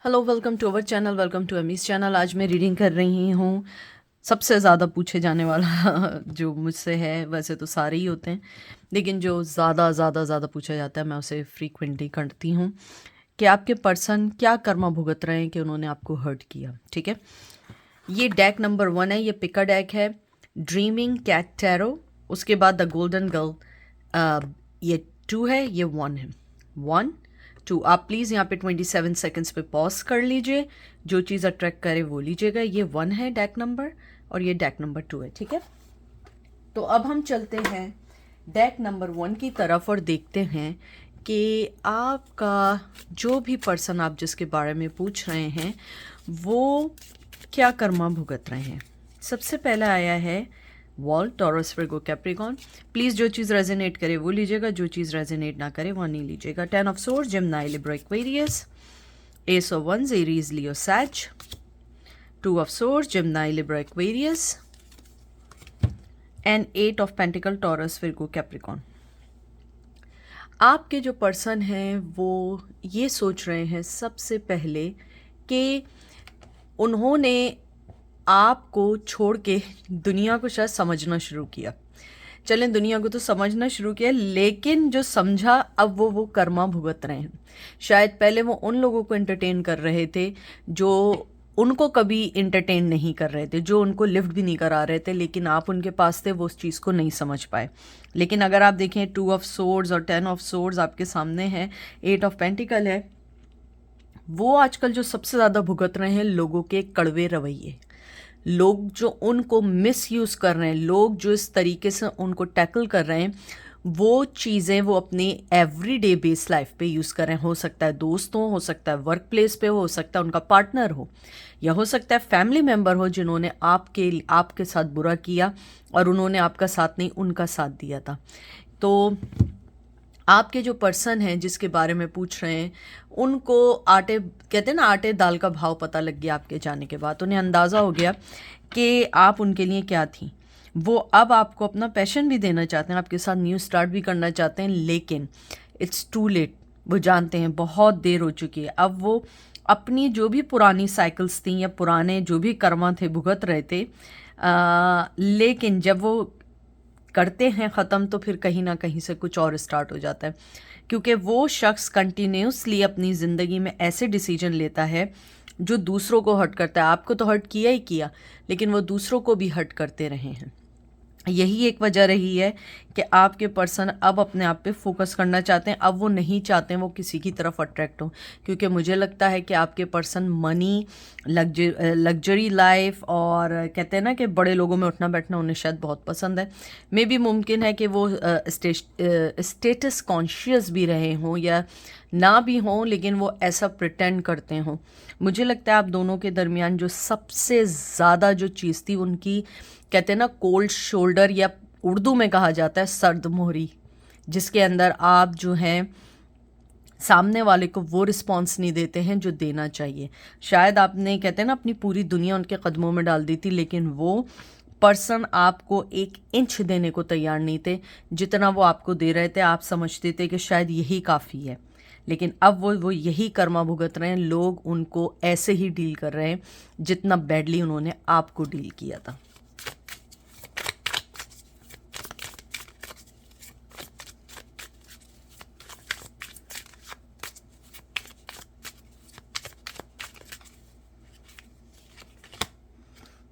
Hello, welcome to our channel, welcome to Ami's चैनल। आज मैं रीडिंग कर रही हूँ सबसे ज़्यादा पूछे जाने वाला जो मुझसे है। वैसे तो सारे ही होते हैं, लेकिन जो ज़्यादा ज़्यादा ज़्यादा पूछा जाता है मैं उसे फ्रीक्वेंटली करती हूँ कि आपके पर्सन क्या कर्मा भुगत रहे हैं कि उन्होंने आपको हर्ट किया। ठीक है, ये डेक नंबर 1 है, ये पिका डेक है, ड्रीमिंग कैट टैरो। उसके बाद द गोल्डन गर्ल, ये 2 है, ये 1 है। 1 2। आप प्लीज़ यहाँ पे 27 सेकंड्स पे पॉज कर लीजिए, जो चीज़ अट्रैक्ट करे वो लीजिएगा। ये 1 है डेक नंबर, और ये डेक नंबर 2 है। ठीक है, तो अब हम चलते हैं डेक नंबर 1 की तरफ और देखते हैं कि आपका जो भी पर्सन आप जिसके बारे में पूछ रहे हैं वो क्या कर्मा भुगत रहे हैं। सबसे पहला आया है wall, taurus, Virgo, Capricorn. Please जो चीज़ रेजोनेट करे वो लीजिएगा, जो चीज़ रेजोनेट ना करे वो नहीं लीजिएगा। 10 of swords, Gemini, Libra, Aquarius. Ace of wands, Aries, Leo, sage. 2 of swords, Gemini, Libra, Aquarius. And 8 of pentacle, Taurus, Virgo, Capricorn. आपके जो पर्सन हैं वो ये सोच रहे हैं सबसे पहले कि उन्होंने आपको छोड़ के दुनिया को शायद समझना शुरू किया। चलें, दुनिया को तो समझना शुरू किया, लेकिन जो समझा अब वो कर्मा भुगत रहे हैं। शायद पहले वो उन लोगों को एंटरटेन कर रहे थे जो उनको कभी इंटरटेन नहीं कर रहे थे, जो उनको लिफ्ट भी नहीं करा रहे थे, लेकिन आप उनके पास थे, वो उस चीज़ को नहीं समझ पाए। लेकिन अगर आप देखें 2 ऑफ सोर्ड्स और 10 ऑफ सोर्ड्स आपके सामने है, 8 ऑफ पेंटिकल है, वो आजकल जो सबसे ज़्यादा भुगत रहे हैं लोगों के कड़वे रवैये, लोग जो उनको मिसयूज़ कर रहे हैं, लोग जो इस तरीके से उनको टैकल कर रहे हैं, वो चीज़ें वो अपनी एवरीडे बेस लाइफ पे यूज़ कर रहे हैं। हो सकता है दोस्त हो सकता है वर्क प्लेस पे हो सकता है उनका पार्टनर हो, या हो सकता है फैमिली मेम्बर हो जिन्होंने आपके साथ बुरा किया और उन्होंने आपका साथ नहीं उनका साथ दिया था। तो आपके जो पर्सन हैं जिसके बारे में पूछ रहे हैं उनको आटे, कहते हैं ना, आटे दाल का भाव पता लग गया आपके जाने के बाद। उन्हें अंदाज़ा हो गया कि आप उनके लिए क्या थी। वो अब आपको अपना पैशन भी देना चाहते हैं, आपके साथ न्यू स्टार्ट भी करना चाहते हैं, लेकिन इट्स टू लेट। वो जानते हैं बहुत देर हो चुकी है। अब वो अपनी जो भी पुरानी साइकिल्स थी या पुराने जो भी कर्मा थे भुगत रहे थे, लेकिन जब वो करते हैं ख़त्म तो फिर कहीं ना कहीं से कुछ और स्टार्ट हो जाता है, क्योंकि वो शख्स कंटिन्यूसली अपनी ज़िंदगी में ऐसे डिसीजन लेता है जो दूसरों को हर्ट करता है। आपको तो हर्ट किया ही किया, लेकिन वो दूसरों को भी हर्ट करते रहे हैं। यही एक वजह रही है कि आपके पर्सन अब अपने आप पे फोकस करना चाहते हैं। अब वो नहीं चाहते हैं वो किसी की तरफ अट्रैक्ट हो, क्योंकि मुझे लगता है कि आपके पर्सन मनी, लग्जरी लाइफ और कहते हैं ना कि बड़े लोगों में उठना बैठना उन्हें शायद बहुत पसंद है। मे भी मुमकिन है कि वो स्टेटस कॉन्शियस भी रहे हों या ना भी हों, लेकिन वो ऐसा प्रिटेंड करते हों। मुझे लगता है आप दोनों के दरमियान जो सबसे ज़्यादा जो चीज़ थी उनकी, कहते हैं ना, कोल्ड शोल्डर, या उर्दू में कहा जाता है सर्द मोहरी, जिसके अंदर आप जो हैं सामने वाले को वो रिस्पॉन्स नहीं देते हैं जो देना चाहिए। शायद आपने, कहते हैं ना, अपनी पूरी दुनिया उनके कदमों में डाल दी थी, लेकिन वो पर्सन आपको 1 इंच देने को तैयार नहीं थे। जितना वो आपको दे रहे थे आप समझते थे कि शायद यही काफ़ी है, लेकिन अब वो यही कर्मा भुगत रहे हैं। लोग उनको ऐसे ही डील कर रहे हैं जितना बैडली उन्होंने आपको डील किया था।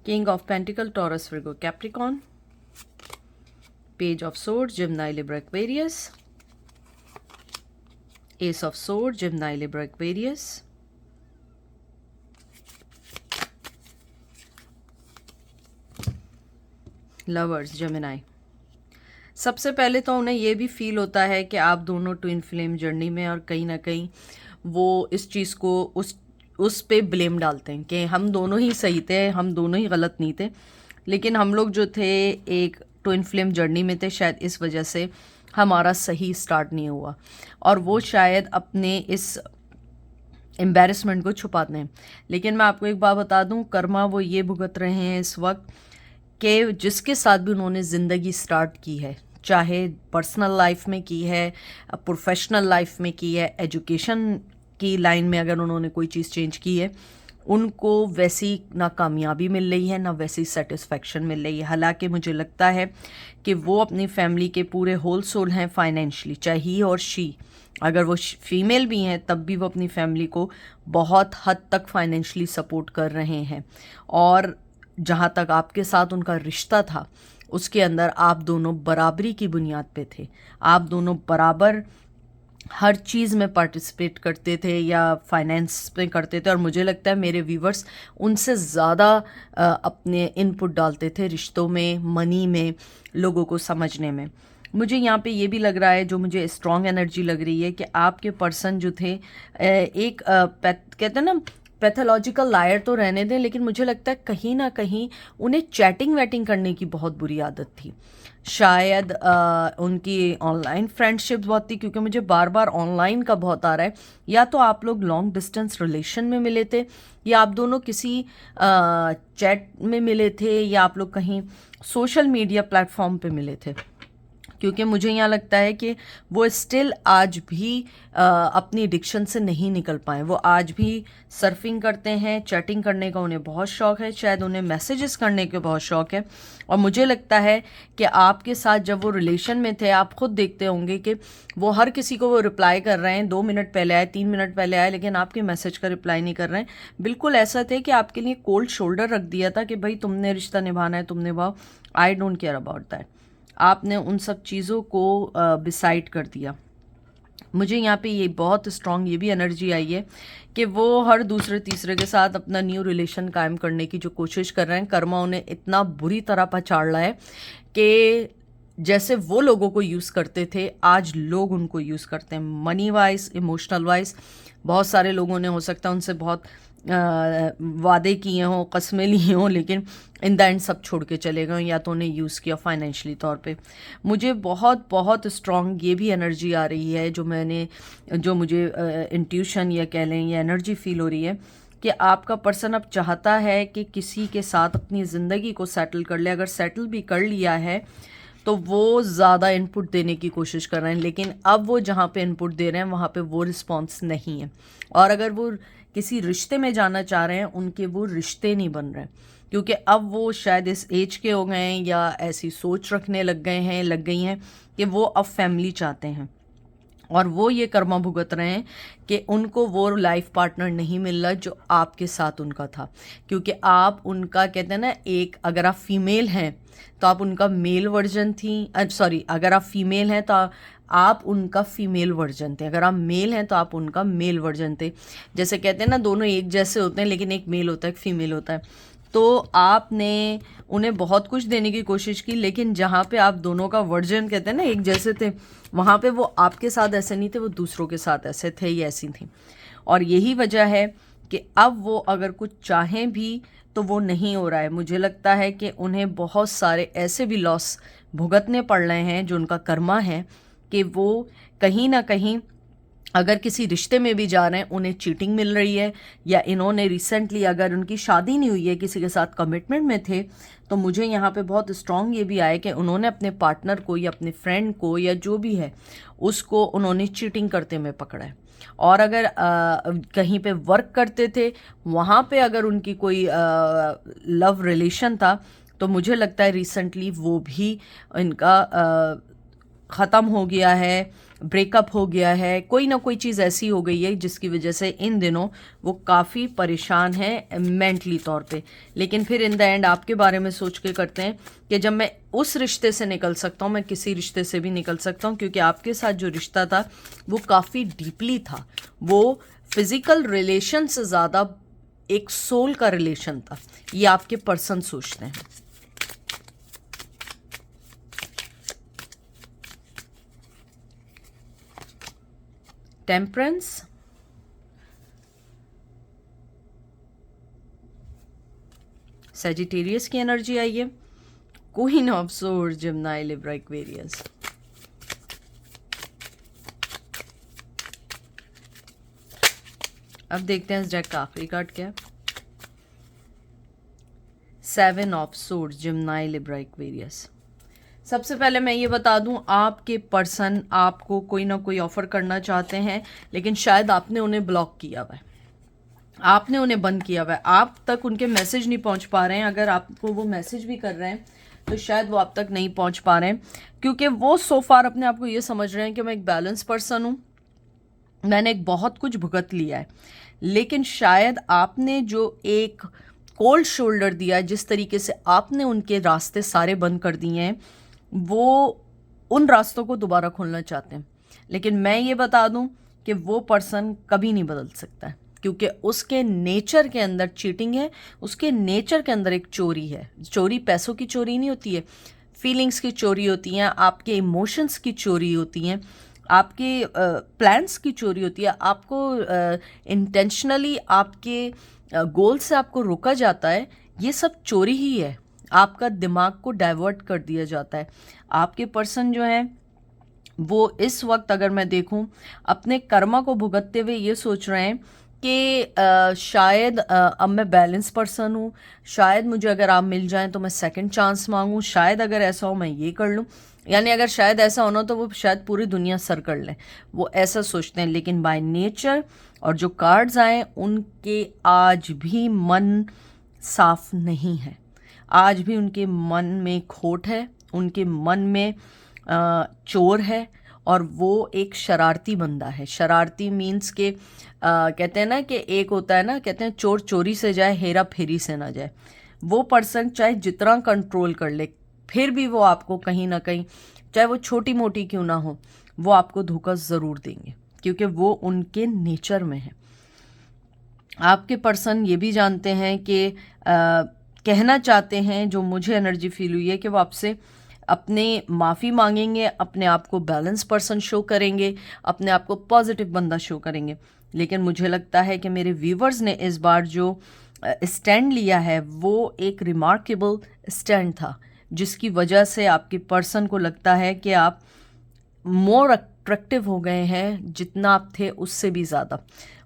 King of Pentacle, Taurus, Virgo, Capricorn. Page of Swords, Gemini, Libra, Aquarius. Ace of Swords, Gemini, Libra, Aquarius. Lovers, Gemini. सबसे पहले तो उन्हें ये भी फील होता है कि आप दोनों ट्विन फ्लेम जर्नी में, और कहीं ना कहीं वो इस चीज़ को उस पे ब्लेम डालते हैं कि हम दोनों ही सही थे, हम दोनों ही गलत नहीं थे, लेकिन हम लोग जो थे एक ट्विन फ्लेम जर्नी में थे, शायद इस वजह से हमारा सही स्टार्ट नहीं हुआ। और वो शायद अपने इस एम्बेरसमेंट को छुपाते हैं। लेकिन मैं आपको एक बात बता दूं, कर्मा वो ये भुगत रहे हैं इस वक्त कि जिसके साथ भी उन्होंने ज़िंदगी स्टार्ट की है, चाहे पर्सनल लाइफ में की है, प्रोफेशनल लाइफ में की है, एजुकेशन की लाइन में अगर उन्होंने कोई चीज़ चेंज की है, उनको वैसी ना कामयाबी मिल रही है ना वैसी सेटिस्फेक्शन मिल रही है। हालांकि मुझे लगता है कि वो अपनी फैमिली के पूरे होल सोल हैं फाइनेंशली, चाहे ही और शी, अगर वो फीमेल भी हैं तब भी वो अपनी फैमिली को बहुत हद तक फाइनेंशली सपोर्ट कर रहे हैं। और जहाँ तक आपके साथ उनका रिश्ता था उसके अंदर आप दोनों बराबरी की बुनियाद पे थे, आप दोनों बराबर हर चीज़ में पार्टिसिपेट करते थे या फाइनेंस पे करते थे। और मुझे लगता है मेरे व्यूवर्स उनसे ज़्यादा अपने इनपुट डालते थे रिश्तों में, मनी में, लोगों को समझने में। मुझे यहाँ पे ये भी लग रहा है, जो मुझे स्ट्रॉन्ग एनर्जी लग रही है, कि आपके पर्सन जो थे एक कहते हैं ना पैथोलॉजिकल लायर तो रहने दें, लेकिन मुझे लगता है कहीं ना कहीं उन्हें चैटिंग वैटिंग करने की बहुत बुरी आदत थी। शायद उनकी ऑनलाइन फ्रेंडशिप बहुत थी, क्योंकि मुझे बार बार ऑनलाइन का बहुत आ रहा है। या तो आप लोग लॉन्ग डिस्टेंस रिलेशन में मिले थे, या आप दोनों किसी चैट में मिले थे, या आप लोग कहीं सोशल मीडिया प्लेटफॉर्म पे मिले थे। क्योंकि मुझे यहाँ लगता है कि वो स्टिल आज भी अपनी एडिक्शन से नहीं निकल पाए। वो आज भी सर्फिंग करते हैं, चैटिंग करने का उन्हें बहुत शौक है, शायद उन्हें मैसेजेस करने के बहुत शौक है। और मुझे लगता है कि आपके साथ जब वो रिलेशन में थे, आप खुद देखते होंगे कि वो हर किसी को वो रिप्लाई कर रहे हैं, 2 मिनट पहले आए, 3 मिनट पहले आए, लेकिन आपके मैसेज का रिप्लाई नहीं कर रहे हैं। बिल्कुल ऐसा थे कि आपके लिए कोल्ड शोल्डर रख दिया था कि भाई तुमने रिश्ता निभाना है, तुम निभाओ, I don't care about that. आपने उन सब चीज़ों को डिसाइड कर दिया। मुझे यहाँ पे ये बहुत स्ट्रॉन्ग ये भी एनर्जी आई है कि वो हर दूसरे तीसरे के साथ अपना न्यू रिलेशन कायम करने की जो कोशिश कर रहे हैं। कर्मा उन्हें इतना बुरी तरह पछाड़ रहा है कि जैसे वो लोगों को यूज़ करते थे, आज लोग उनको यूज़ करते हैं, मनी वाइज, इमोशनल वाइज। बहुत सारे लोगों ने हो सकता है उनसे बहुत वादे किए हों, कस्में ली हों, लेकिन इन द एंड सब छोड़ के चले गए, या तो उन्हें यूज़ किया फाइनेंशियली तौर पे। मुझे बहुत बहुत स्ट्रॉन्ग ये भी एनर्जी आ रही है, जो मुझे इंट्यूशन या कह लें या एनर्जी फील हो रही है, कि आपका पर्सन अब चाहता है कि किसी के साथ अपनी ज़िंदगी को सेटल कर ले। अगर सेटल भी कर लिया है तो वो ज़्यादा इनपुट देने की कोशिश कर रहे हैं, लेकिन अब वो जहाँ पे इनपुट दे रहे हैं वहाँ पे वो रिस्पॉन्स नहीं है। और अगर वो किसी रिश्ते में जाना चाह रहे हैं, उनके वो रिश्ते नहीं बन रहे, क्योंकि अब वो शायद इस एज के हो गए हैं या ऐसी सोच रखने लग गई हैं कि वो अब फैमिली चाहते हैं। और वो ये कर्मा भुगत रहे हैं कि उनको वो लाइफ पार्टनर नहीं मिल रहा जो आपके साथ उनका था। क्योंकि आप उनका, कहते हैं ना, एक अगर आप फीमेल हैं तो आप उनका मेल वर्जन थी, सॉरी, अगर आप फीमेल हैं तो आप उनका फीमेल वर्जन थे, अगर आप मेल हैं तो आप उनका मेल वर्जन थे। जैसे कहते हैं ना, दोनों एक जैसे होते हैं, लेकिन एक मेल होता है, एक फीमेल होता है। तो आपने उन्हें बहुत कुछ देने की कोशिश की, लेकिन जहाँ पे आप दोनों का वर्जन, कहते हैं ना, एक जैसे थे, वहाँ पे वो आपके साथ ऐसे नहीं थे, वो दूसरों के साथ ऐसे थे या ऐसी थी। और यही वजह है कि अब वो अगर कुछ चाहें भी तो वो नहीं हो रहा है। मुझे लगता है कि उन्हें बहुत सारे ऐसे भी लॉस भुगतने पड़ रहे हैं जो उनका कर्मा है, कि वो कहीं ना कहीं अगर किसी रिश्ते में भी जा रहे हैं उन्हें चीटिंग मिल रही है, या इन्होंने रिसेंटली, अगर उनकी शादी नहीं हुई है, किसी के साथ कमिटमेंट में थे, तो मुझे यहाँ पे बहुत स्ट्रॉन्ग ये भी आया कि उन्होंने अपने पार्टनर को या अपने फ्रेंड को या जो भी है उसको उन्होंने चीटिंग करते हुए पकड़ा है। और अगर कहीं पे वर्क करते थे, वहाँ पे अगर उनकी कोई लव रिलेशन था, तो मुझे लगता है रिसेंटली वो भी इनका ख़त्म हो गया है, ब्रेकअप हो गया है, कोई ना कोई चीज़ ऐसी हो गई है जिसकी वजह से इन दिनों वो काफ़ी परेशान है मेंटली तौर पे। लेकिन फिर इन द एंड आपके बारे में सोच के करते हैं कि जब मैं उस रिश्ते से निकल सकता हूँ, मैं किसी रिश्ते से भी निकल सकता हूँ, क्योंकि आपके साथ जो रिश्ता था वो काफ़ी डीपली था। वो फिज़िकल रिलेशन से ज़्यादा एक सोल का रिलेशन था, ये आपके पर्सन सोचते हैं। टेम्परेंस, सजिटेरियस की एनर्जी आई है, queen of swords, Gemini, Libra, Aquarius. अब देखते हैं इस डेक का आखिरी कार्ड क्या है। 7 of swords, Gemini, Libra, Aquarius. सबसे पहले मैं ये बता दूं, आपके पर्सन आपको कोई ना कोई ऑफर करना चाहते हैं, लेकिन शायद आपने उन्हें ब्लॉक किया हुआ है, आपने उन्हें बंद किया हुआ है, आप तक उनके मैसेज नहीं पहुंच पा रहे हैं। अगर आपको वो मैसेज भी कर रहे हैं तो शायद वो आप तक नहीं पहुंच पा रहे हैं, क्योंकि वो सो फार अपने आप को ये समझ रहे हैं कि मैं एक बैलेंस पर्सन हूँ, मैंने एक बहुत कुछ भुगत लिया है। लेकिन शायद आपने जो एक कोल्ड शोल्डर दिया, जिस तरीके से आपने उनके रास्ते सारे बंद कर दिए हैं, वो उन रास्तों को दोबारा खोलना चाहते हैं। लेकिन मैं ये बता दूं कि वो पर्सन कभी नहीं बदल सकता है, क्योंकि उसके नेचर के अंदर चीटिंग है, उसके नेचर के अंदर एक चोरी है। चोरी पैसों की चोरी नहीं होती है, फीलिंग्स की चोरी होती हैं, आपके इमोशंस की चोरी होती हैं, आपके प्लान्स की चोरी होती है, आपको इंटेंशनली आपके गोल से आपको रोका जाता है। ये सब चोरी ही है, आपका दिमाग को डाइवर्ट कर दिया जाता है। आपके पर्सन जो हैं वो इस वक्त अगर मैं देखूं अपने कर्मा को भुगतते हुए ये सोच रहे हैं कि शायद अब मैं बैलेंस पर्सन हूँ, शायद मुझे अगर आप मिल जाएं तो मैं सेकंड चांस मांगूं, शायद अगर ऐसा हो मैं ये कर लूं। यानी अगर शायद ऐसा होना तो वो शायद पूरी दुनिया सर कर लें, वो ऐसा सोचते हैं। लेकिन बाय नेचर और जो कार्ड्स आए उनके आज भी मन साफ नहीं है, आज भी उनके मन में खोट है, उनके मन में चोर है, और वो एक शरारती बंदा है। शरारती मीन्स के कहते हैं ना कि एक होता है ना, कहते हैं चोर चोरी से जाए, हेरा फेरी से ना जाए। वो पर्सन चाहे जितना कंट्रोल कर ले, फिर भी वो आपको कहीं ना कहीं, चाहे वो छोटी मोटी क्यों ना हो, वो आपको धोखा ज़रूर देंगे, क्योंकि वो उनके नेचर में है। आपके पर्सन ये भी जानते हैं कि कहना चाहते हैं, जो मुझे एनर्जी फील हुई है, कि वो आपसे अपने माफ़ी मांगेंगे, अपने आप को बैलेंस पर्सन शो करेंगे, अपने आप को पॉजिटिव बंदा शो करेंगे। लेकिन मुझे लगता है कि मेरे व्यूवर्स ने इस बार जो स्टैंड लिया है वो एक रिमार्केबल स्टैंड था, जिसकी वजह से आपके पर्सन को लगता है कि आप मोर अट्रैक्टिव हो गए हैं, जितना आप थे उससे भी ज़्यादा।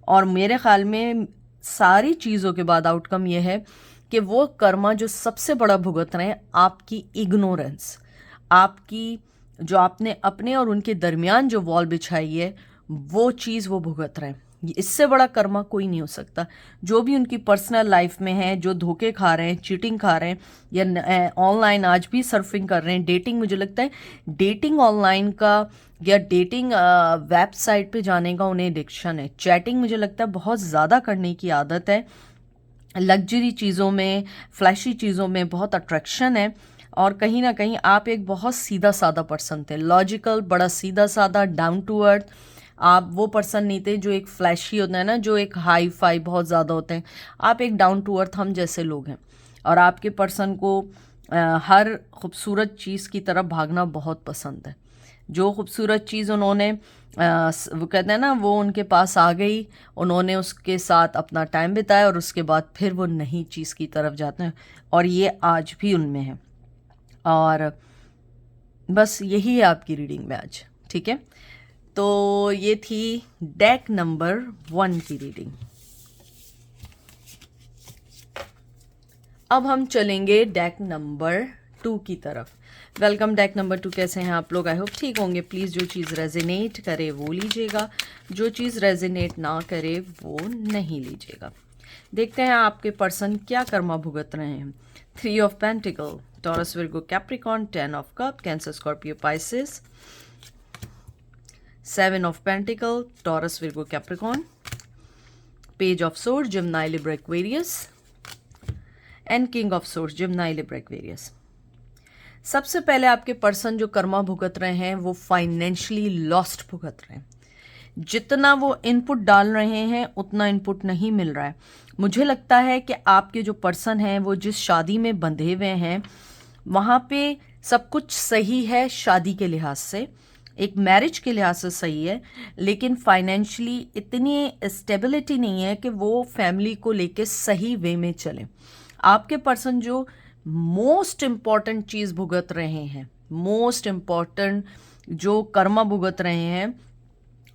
और मेरे ख्याल में सारी चीज़ों के बाद आउटकम ये है कि वो कर्मा जो सबसे बड़ा भुगत रहे हैं, आपकी इग्नोरेंस, आपकी जो आपने अपने और उनके दरमियान जो वॉल बिछाई है, वो चीज़ वो भुगत रहे हैं। इससे बड़ा कर्मा कोई नहीं हो सकता। जो भी उनकी पर्सनल लाइफ में है, जो धोखे खा रहे हैं, चीटिंग खा रहे हैं, या ऑनलाइन आज भी सर्फिंग कर रहे हैं, डेटिंग, मुझे लगता है डेटिंग ऑनलाइन का या डेटिंग वेबसाइट पे जाने का उन्हें एडिक्शन है। चैटिंग मुझे लगता है बहुत ज़्यादा करने की आदत है, लग्जरी चीज़ों में, फ्लैशी चीज़ों में बहुत अट्रैक्शन है। और कहीं ना कहीं आप एक बहुत सीधा साधा पर्सन थे, लॉजिकल, बड़ा सीधा साधा, डाउन टू अर्थ। आप वो पर्सन नहीं थे जो एक फ्लैशी होता है ना, जो एक हाई फाई बहुत ज़्यादा होते हैं। आप एक डाउन टू अर्थ हम जैसे लोग हैं। और आपके पर्सन को हर खूबसूरत चीज़ की तरफ भागना बहुत पसंद है। जो खूबसूरत चीज़ उन्होंने वो कहते हैं ना, वो उनके पास आ गई, उन्होंने उसके साथ अपना टाइम बिताया और उसके बाद फिर वो नई चीज़ की तरफ जाते हैं, और ये आज भी उनमें है। और बस यही है आपकी रीडिंग में आज, ठीक है। तो ये थी डेक नंबर 1 की रीडिंग। अब हम चलेंगे डेक नंबर 2 की तरफ। वेलकम डेक नंबर 2, कैसे हैं आप लोग? आई होप ठीक होंगे। प्लीज़ जो चीज़ रेजोनेट करे वो लीजिएगा, जो चीज़ रेजोनेट ना करे वो नहीं लीजिएगा। देखते हैं आपके पर्सन क्या कर्मा भुगत रहे हैं। 3 of pentacle, Taurus, Virgo, Capricorn, 10 of cup, cancer, Scorpio, Pisces, 7 of pentacle, Taurus, Virgo, Capricorn, page of sword, Gemini, Libra, Aquarius, and king of swords, Gemini, Libra, Aquarius. सबसे पहले आपके पर्सन जो कर्मा भुगत रहे हैं वो फाइनेंशियली लॉस्ट भुगत रहे हैं। जितना वो इनपुट डाल रहे हैं उतना इनपुट नहीं मिल रहा है। मुझे लगता है कि आपके जो पर्सन हैं वो जिस शादी में बंधे हुए हैं वहाँ पे सब कुछ सही है, शादी के लिहाज से, एक मैरिज के लिहाज से सही है, लेकिन फाइनेंशियली इतनी स्टेबिलिटी नहीं है कि वो फैमिली को लेके सही वे में चले। आपके पर्सन जो मोस्ट इम्पॉर्टेंट चीज़ भुगत रहे हैं, मोस्ट इम्पॉर्टेंट जो कर्मा भुगत रहे हैं,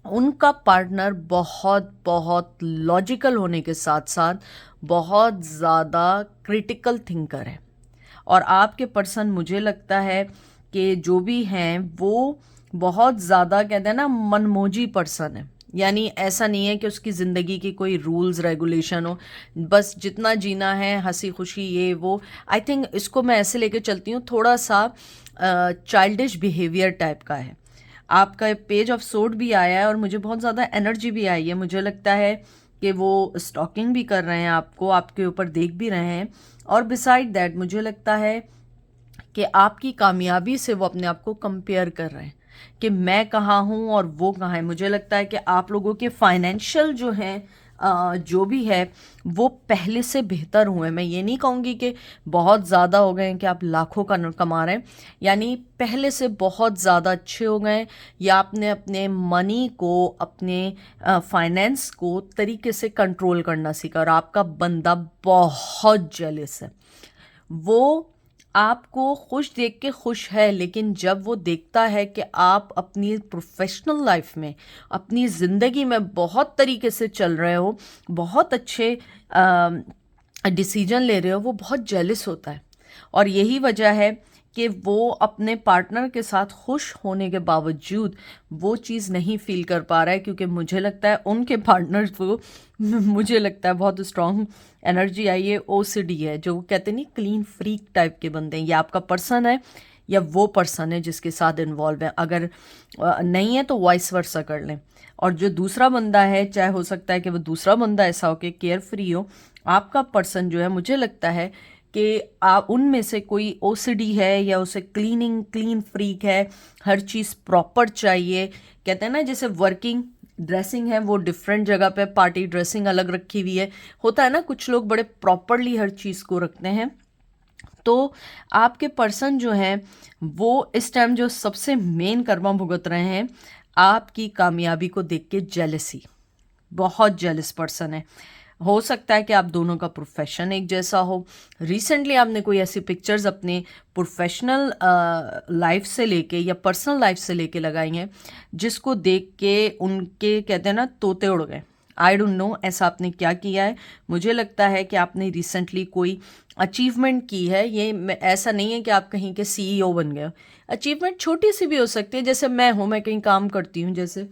उनका पार्टनर बहुत बहुत लॉजिकल होने के साथ साथ बहुत ज़्यादा क्रिटिकल थिंकर है। और आपके पर्सन, मुझे लगता है कि जो भी हैं वो बहुत ज़्यादा कहते हैं ना मनमोजी पर्सन है। यानी ऐसा नहीं है कि उसकी ज़िंदगी की कोई रूल्स रेगुलेशन हो, बस जितना जीना है हंसी खुशी ये वो। आई थिंक इसको मैं ऐसे लेके चलती हूँ, थोड़ा सा चाइल्डिश बिहेवियर टाइप का है। आपका पेज ऑफ सोर्ड भी आया है और मुझे बहुत ज़्यादा एनर्जी भी आई है। मुझे लगता है कि वो स्टॉकिंग भी कर रहे हैं आपको, आपके ऊपर देख भी रहे हैं। और बिसाइड दैट मुझे लगता है कि आपकी कामयाबी से वो अपने आप को कंपेयर कर रहे हैं कि मैं कहाँ हूँ और वो कहाँ है। मुझे लगता है कि आप लोगों के फाइनेंशियल जो हैं जो भी है वो पहले से बेहतर हुए। मैं ये नहीं कहूँगी कि बहुत ज़्यादा हो गए हैं कि आप लाखों का कमा रहे हैं, यानी पहले से बहुत ज़्यादा अच्छे हो गए हैं, या आपने अपने मनी को, अपने फाइनेंस को तरीके से कंट्रोल करना सीखा। और आपका बंदा बहुत जेलस है, वो आपको खुश देख के खुश है, लेकिन जब वो देखता है कि आप अपनी प्रोफेशनल लाइफ में, अपनी ज़िंदगी में बहुत तरीके से चल रहे हो, बहुत अच्छे डिसीजन ले रहे हो, वो बहुत जेलस होता है। और यही वजह है कि वो अपने पार्टनर के साथ खुश होने के बावजूद वो चीज़ नहीं फील कर पा रहा है, क्योंकि मुझे लगता है उनके पार्टनर को मुझे लगता है बहुत स्ट्रॉन्ग एनर्जी आई है, ओसीडी है, जो कहते नहीं क्लीन फ्रीक टाइप के बंदे हैं। ये आपका पर्सन है या वो पर्सन है जिसके साथ इन्वॉल्व है। अगर नहीं है तो वाइस वर्सा कर लें। और जो दूसरा बंदा है, चाहे हो सकता है कि वो दूसरा बंदा ऐसा हो कि केयर फ्री हो, आपका पर्सन जो है मुझे लगता है कि आप उनमें से कोई ओसीडी है या उसे क्लीन फ्रीक है, हर चीज़ प्रॉपर चाहिए। कहते हैं ना जैसे वर्किंग ड्रेसिंग है वो डिफरेंट जगह पे, पार्टी ड्रेसिंग अलग रखी हुई है, होता है ना कुछ लोग बड़े प्रॉपरली हर चीज़ को रखते हैं। तो आपके पर्सन जो हैं वो इस टाइम जो सबसे मेन कर्मा भुगत रहे हैं आपकी कामयाबी को देख के, जेलसी, बहुत जेलस पर्सन है। हो सकता है कि आप दोनों का प्रोफेशन एक जैसा हो। रिसेंटली आपने कोई ऐसी पिक्चर्स अपने प्रोफेशनल लाइफ से लेके या पर्सनल लाइफ से लेके लगाई हैं जिसको देख के उनके कहते हैं ना तोते उड़ गए। आई डोंट नो ऐसा आपने क्या किया है। मुझे लगता है कि आपने रिसेंटली कोई अचीवमेंट की है। ये ऐसा नहीं है कि आप कहीं के सीईओ बन गए हो। अचीवमेंट छोटी सी भी हो सकती है, जैसे मैं हूँ, मैं कहीं काम करती हूँ, जैसे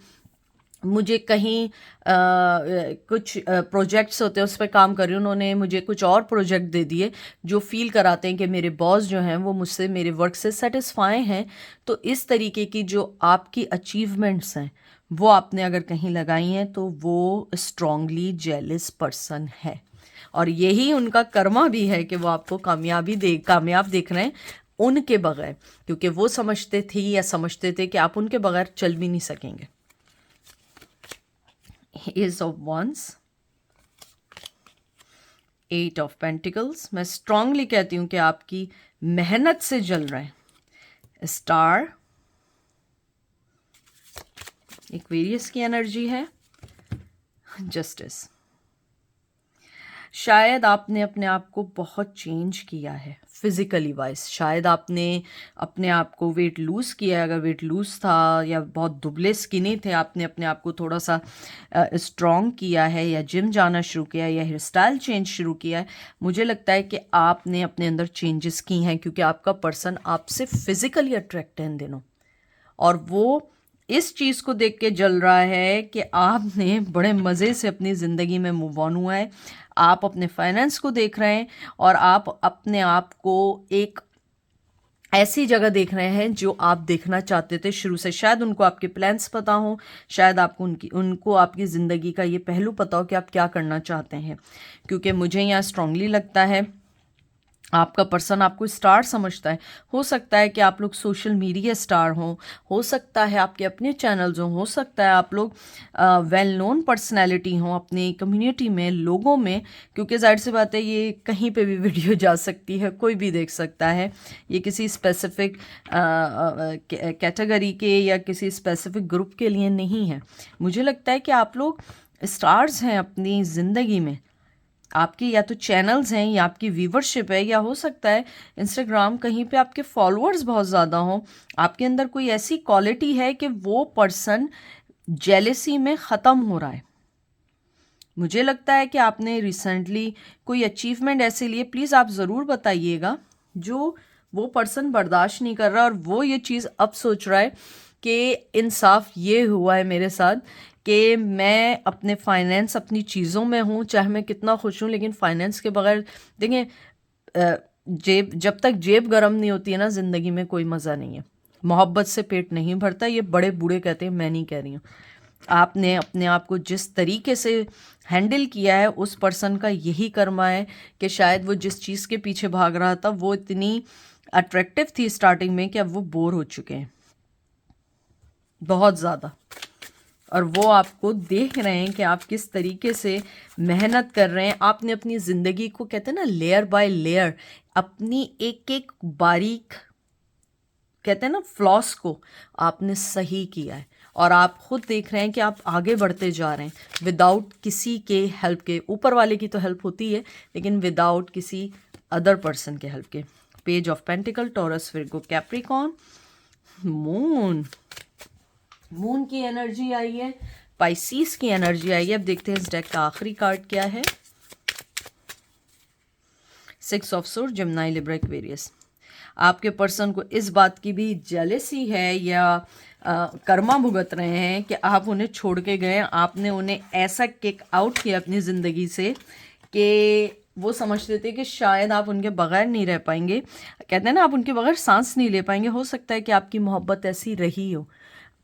मुझे कहीं कुछ प्रोजेक्ट्स होते हैं उस पर काम कर रही हूँ, उन्होंने मुझे कुछ और प्रोजेक्ट दे दिए जो फील कराते हैं कि मेरे बॉस जो हैं वो मुझसे, मेरे वर्क से सेटिस्फाई हैं। तो इस तरीके की जो आपकी अचीवमेंट्स हैं वो आपने अगर कहीं लगाई हैं तो वो स्ट्रांगली जेलस पर्सन है। और यही उनका कर्मा भी है कि वो आपको कामयाब देख रहे हैं उनके बगैर, क्योंकि वो समझते थे या समझते थे कि आप उनके बगैर चल भी नहीं सकेंगे। Ace of Wands, Eight of Pentacles, मैं स्ट्रांगली कहती हूँ कि आपकी मेहनत से जल रहे हैं। स्टार, एक्वेरियस की एनर्जी है। जस्टिस, शायद आपने अपने आप को बहुत चेंज किया है फिज़िकली वाइज। शायद आपने अपने आप को वेट लूज़ किया है, अगर वेट लूज़ था, या बहुत दुबले स्किनी थे, आपने अपने आप को थोड़ा सा स्ट्रॉन्ग किया है, या जिम जाना शुरू किया है, या हेयर स्टाइल चेंज शुरू किया है। मुझे लगता है कि आपने अपने अंदर चेंजेस की हैं, क्योंकि आपका पर्सन आपसे फिज़िकली अट्रैक्ट है इन दिनों, और वो इस चीज़ को देख के जल रहा है कि आपने बड़े मज़े से अपनी ज़िंदगी में मूव ऑन हुआ है। आप अपने फाइनेंस को देख रहे हैं और आप अपने आप को एक ऐसी जगह देख रहे हैं जो आप देखना चाहते थे शुरू से। शायद उनको आपके प्लान्स पता हो, शायद उनको आपकी ज़िंदगी का ये पहलू पता हो कि आप क्या करना चाहते हैं, क्योंकि मुझे यहाँ स्ट्रांगली लगता है आपका पर्सन आपको स्टार समझता है। हो सकता है कि आप लोग सोशल मीडिया स्टार हों, हो सकता है आपके अपने चैनल्स हों, हो सकता है आप लोग वेल नोन पर्सनैलिटी हों अपनी कम्युनिटी में, लोगों में, क्योंकि जाहिर सी बात है ये कहीं पे भी वीडियो जा सकती है, कोई भी देख सकता है। ये किसी स्पेसिफिक कैटेगरी के या किसी स्पेसिफिक ग्रुप के लिए नहीं है। मुझे लगता है कि आप लोग स्टार्स हैं अपनी ज़िंदगी में। आपके या तो चैनल्स हैं या आपकी व्यूवरशिप है, या हो सकता है इंस्टाग्राम कहीं पे आपके फॉलोअर्स बहुत ज़्यादा हों। आपके अंदर कोई ऐसी क्वालिटी है कि वो पर्सन जेलेसी में ख़त्म हो रहा है। मुझे लगता है कि आपने रिसेंटली कोई अचीवमेंट ऐसे लिए, प्लीज़ आप ज़रूर बताइएगा, जो वो पर्सन बर्दाश्त नहीं कर रहा और वो ये चीज़ अब सोच रहा है कि इंसाफ ये हुआ है मेरे साथ कि मैं अपने फाइनेंस अपनी चीज़ों में हूँ, चाहे मैं कितना खुश हूँ, लेकिन फाइनेंस के बगैर देखिए जेब जब तक जेब गर्म नहीं होती है ना, ज़िंदगी में कोई मज़ा नहीं है। मोहब्बत से पेट नहीं भरता, ये बड़े बूढ़े कहते हैं, मैं नहीं कह रही हूँ। आपने अपने आप को जिस तरीके से हैंडल किया है, उस पर्सन का यही कर्मा है कि शायद वो जिस चीज़ के पीछे भाग रहा था वो इतनी अट्रैक्टिव थी स्टार्टिंग में कि अब वो बोर हो चुके हैं बहुत ज़्यादा। और वो आपको देख रहे हैं कि आप किस तरीके से मेहनत कर रहे हैं। आपने अपनी ज़िंदगी को, कहते हैं ना, लेयर बाय लेयर, अपनी एक एक बारीक, कहते हैं ना, फ्लॉस को आपने सही किया है और आप खुद देख रहे हैं कि आप आगे बढ़ते जा रहे हैं विदाउट किसी के हेल्प के। ऊपर वाले की तो हेल्प होती है, लेकिन विदाउट किसी अदर पर्सन के हेल्प के। Page of pentacle, Taurus, Virgo, Capricorn, moon की एनर्जी आई है, पाइसीस की एनर्जी आई है। अब देखते हैं इस डेक का आखिरी कार्ड क्या है। 6 of sword, Gemini, Libra, Aquarius. आपके पर्सन को इस बात की भी जेलेसी है या कर्मा भुगत रहे हैं कि आप उन्हें छोड़ के गए। आपने उन्हें ऐसा किक आउट किया अपनी ज़िंदगी से कि वो समझते थे कि शायद आप उनके बगैर नहीं रह पाएंगे। कहते हैं ना, आप उनके बगैर सांस नहीं ले पाएंगे। हो सकता है कि आपकी मोहब्बत ऐसी रही हो।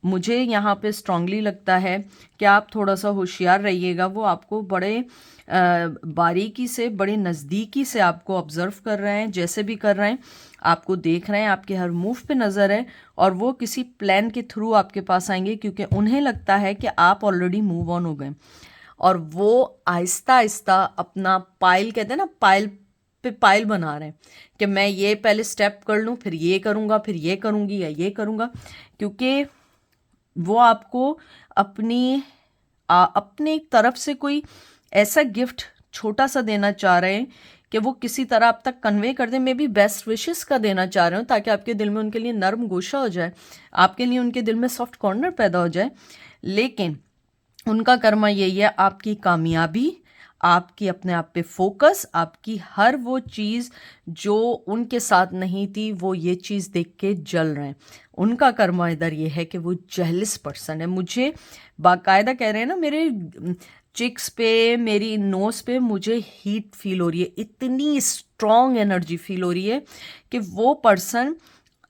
मुझे यहाँ पे स्ट्रांगली लगता है कि आप थोड़ा सा होशियार रहिएगा। वो आपको बड़े बारीकी से, बड़े नज़दीकी से आपको ऑब्ज़र्व कर रहे हैं, जैसे भी कर रहे हैं आपको देख रहे हैं, आपके हर मूव पे नज़र है। और वो किसी प्लान के थ्रू आपके पास आएंगे क्योंकि उन्हें लगता है कि आप ऑलरेडी मूव ऑन हो गए। और वो आहिस्ता आहिस्ता अपना पाइल, कहते हैं ना, पाइल पे पाइल बना रहे हैं कि मैं ये पहले स्टेप कर लूँ, फिर ये करूँगा, फिर ये करूँगी या ये करूँगा। क्योंकि वो आपको अपने तरफ से कोई ऐसा गिफ्ट छोटा सा देना चाह रहे हैं कि वो किसी तरह आप तक कन्वे कर दें। मे बी बेस्ट विशेस का देना चाह रहे हो ताकि आपके दिल में उनके लिए नरम गोशा हो जाए, आपके लिए उनके दिल में सॉफ्ट कॉर्नर पैदा हो जाए। लेकिन उनका कर्मा यही है, आपकी कामयाबी, आपकी अपने आप पे फोकस, आपकी हर वो चीज़ जो उनके साथ नहीं थी, वो ये चीज़ देख के जल रहे हैं। उनका कर्मा इधर ये है कि वो जेलस पर्सन है। मुझे बाकायदा कह रहे हैं ना, मेरे चिक्स पे, मेरी नोज़ पे मुझे हीट फील हो रही है, इतनी स्ट्रॉन्ग एनर्जी फील हो रही है कि वो पर्सन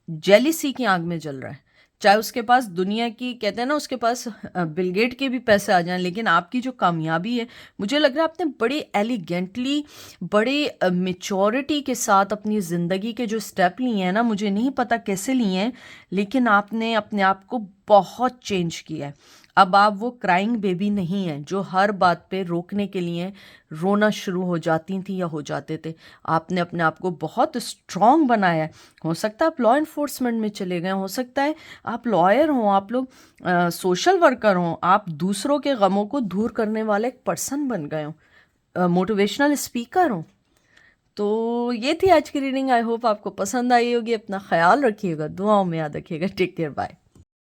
जेलिसी की आग में जल रहा है। चाहे उसके पास दुनिया की, कहते हैं ना, उसके पास बिल गेट के भी पैसे आ जाएं, लेकिन आपकी जो कामयाबी है, मुझे लग रहा है आपने बड़े एलिगेंटली, बड़े मेच्योरिटी के साथ अपनी ज़िंदगी के जो स्टेप लिए हैं ना, मुझे नहीं पता कैसे लिए हैं, लेकिन आपने अपने आप को बहुत चेंज किया है। अब आप वो क्राइंग बेबी नहीं हैं जो हर बात पे रोकने के लिए रोना शुरू हो जाती थी या हो जाते थे। आपने अपने आप को बहुत स्ट्रॉन्ग बनाया है। हो सकता है आप लॉ इन्फोर्समेंट में चले गए, हो सकता है आप लॉयर हों, आप लोग सोशल वर्कर हों, आप दूसरों के गमों को दूर करने वाले एक पर्सन बन गए हों, मोटिवेशनल स्पीकर हों। तो ये थी आज की रीडिंग। आई होप आपको पसंद आई होगी। अपना ख्याल रखिएगा, दुआओं में याद रखिएगा। Take care, bye.